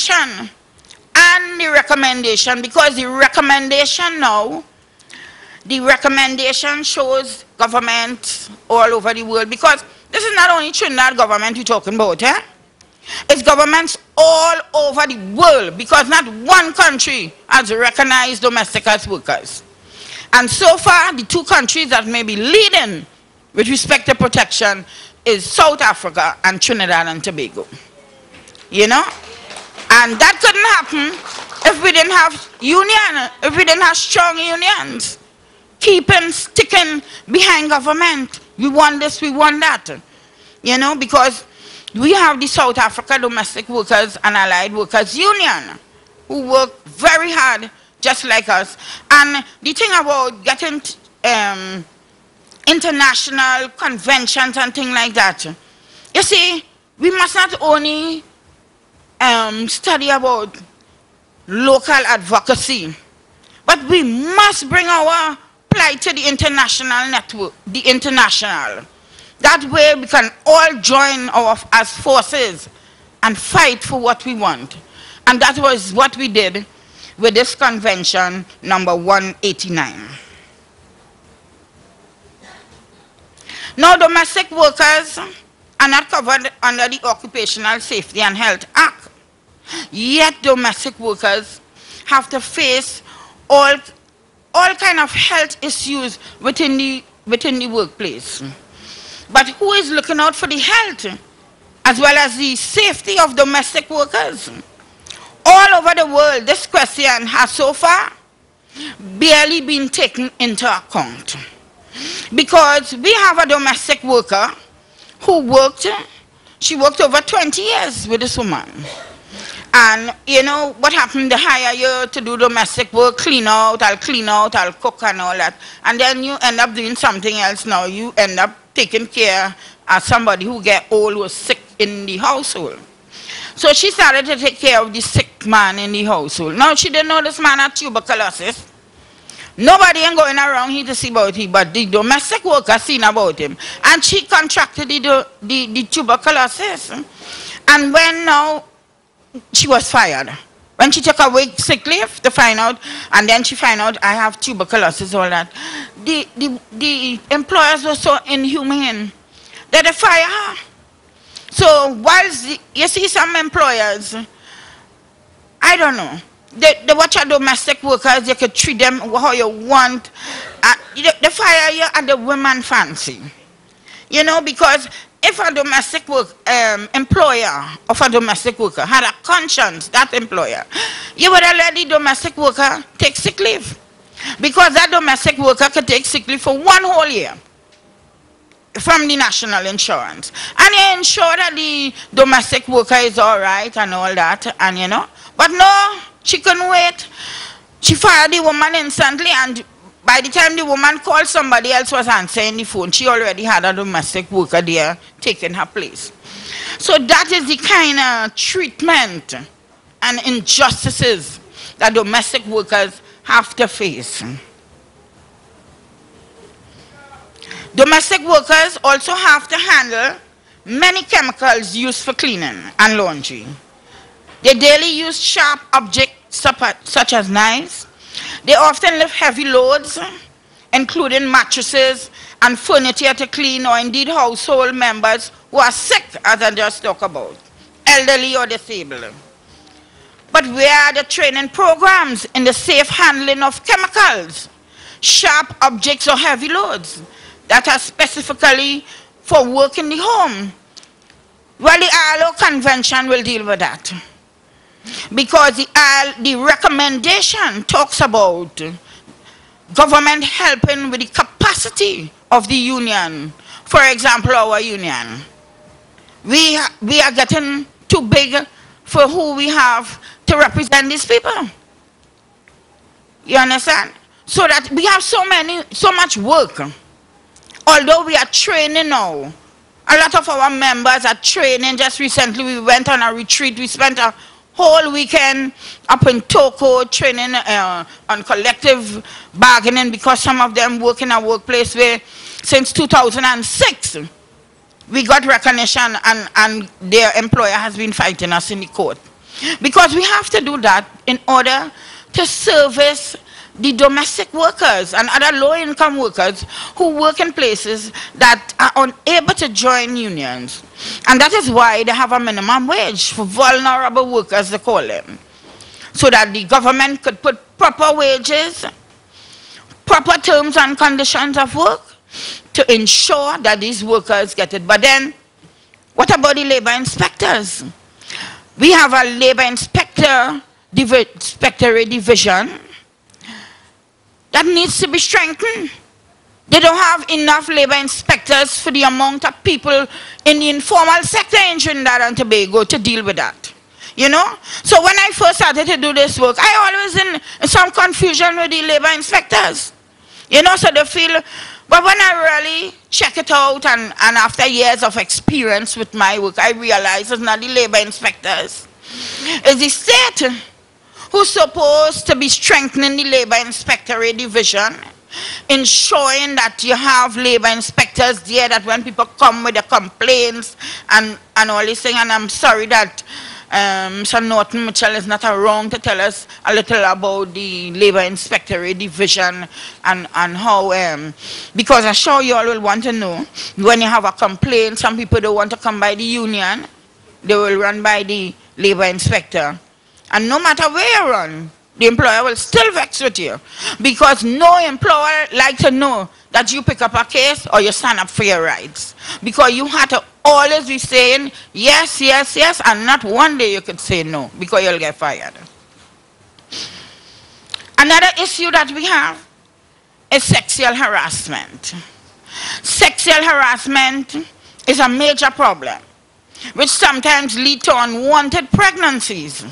convention and the recommendation, because the recommendation now, the recommendation shows government all over the world, because this is not only Trinidad government we're talking about, eh? It's governments all over the world, because not one country has recognized domestic as workers. And so far, the two countries that may be leading with respect to protection is South Africa and Trinidad and Tobago. You know? And that couldn't happen if we didn't have union, if we didn't have strong unions. Sticking behind government. We want this, we want that. You know, because we have the South Africa Domestic Workers and Allied Workers Union, who work very hard, just like us. And the thing about getting international conventions and things like that, you see, we must not only study about local advocacy, but we must bring our plight to the international network, the international. That way we can all join as forces and fight for what we want. And that was what we did with this convention number 189. Now, domestic workers are not covered under the Occupational Safety and Health Act. Yet domestic workers have to face all kind of health issues within the workplace. But who is looking out for the health as well as the safety of domestic workers? All over the world, this question has so far barely been taken into account. Because we have a domestic worker who she worked over 20 years with this woman. And you know what happened? They hire you to do domestic work, I'll clean out, I'll cook and all that. And then you end up doing something else now. You end up taking care of somebody who get old or sick in the household. So she started to take care of the sick man in the household. Now she didn't know this man had tuberculosis. Nobody ain't going around here to see about him, but the domestic worker seen about him. And she contracted the tuberculosis. And when now she was fired. When she took a week sick leave to find out, and then she found out I have tuberculosis, all that. The employers were so inhumane that they fire her. So whilst you see some employers, I don't know, they watch our domestic workers, you could treat them how you want. They fire you at the women fancy. You know, because if a domestic employer of a domestic worker had a conscience, that employer, you would have let the domestic worker take sick leave. Because that domestic worker could take sick leave for 1 whole year from the national insurance. And you ensure that the domestic worker is all right and all that, and you know. But no, she couldn't wait. She fired the woman instantly, and by the time the woman called, somebody else was answering the phone. She already had a domestic worker there taking her place. So that is the kind of treatment and injustices that domestic workers have to face. Domestic workers also have to handle many chemicals used for cleaning and laundry. They daily use sharp objects such as knives. They often lift heavy loads, including mattresses and furniture to clean, or indeed household members who are sick, as I just talked about, elderly or disabled. But where are the training programs in the safe handling of chemicals, sharp objects or heavy loads that are specifically for work in the home? Well, the ILO convention will deal with that. Because the recommendation talks about government helping with the capacity of the union. For example, our union. We are getting too big for who we have to represent these people. You understand? So that we have so much work. Although we are training now, a lot of our members are training. Just recently we went on a retreat. We spent a whole weekend up in Toko training on collective bargaining, because some of them work in a workplace where since 2006 we got recognition, and their employer has been fighting us in the court. Because we have to do that in order to service the domestic workers and other low-income workers who work in places that are unable to join unions. And that is why they have a minimum wage for vulnerable workers, they call them. So that the government could put proper wages, proper terms and conditions of work to ensure that these workers get it. But then, what about the labor inspectors? We have a labor inspectorate division that needs to be strengthened. They don't have enough labor inspectors for the amount of people in the informal sector in Trinidad and Tobago to deal with that. You know? So when I first started to do this work, I always in some confusion with the labor inspectors. You know, so they feel, but when I really check it out and after years of experience with my work, I realize it's not the labor inspectors. It's the state who's supposed to be strengthening the labor inspectorate division, ensuring that you have labor inspectors there, that when people come with their complaints and all this thing, and I'm sorry that Mr. Norton Mitchell is not around to tell us a little about the labor inspectorate division and how, because I'm sure you all will want to know, when you have a complaint, some people don't want to come by the union, they will run by the labor inspector. And no matter where you run, the employer will still vex with you, because no employer likes to know that you pick up a case or you stand up for your rights, because you have to always be saying yes, yes, yes, and not one day you could say no, because you'll get fired. Another issue that we have is sexual harassment. Sexual harassment is a major problem, which sometimes leads to unwanted pregnancies.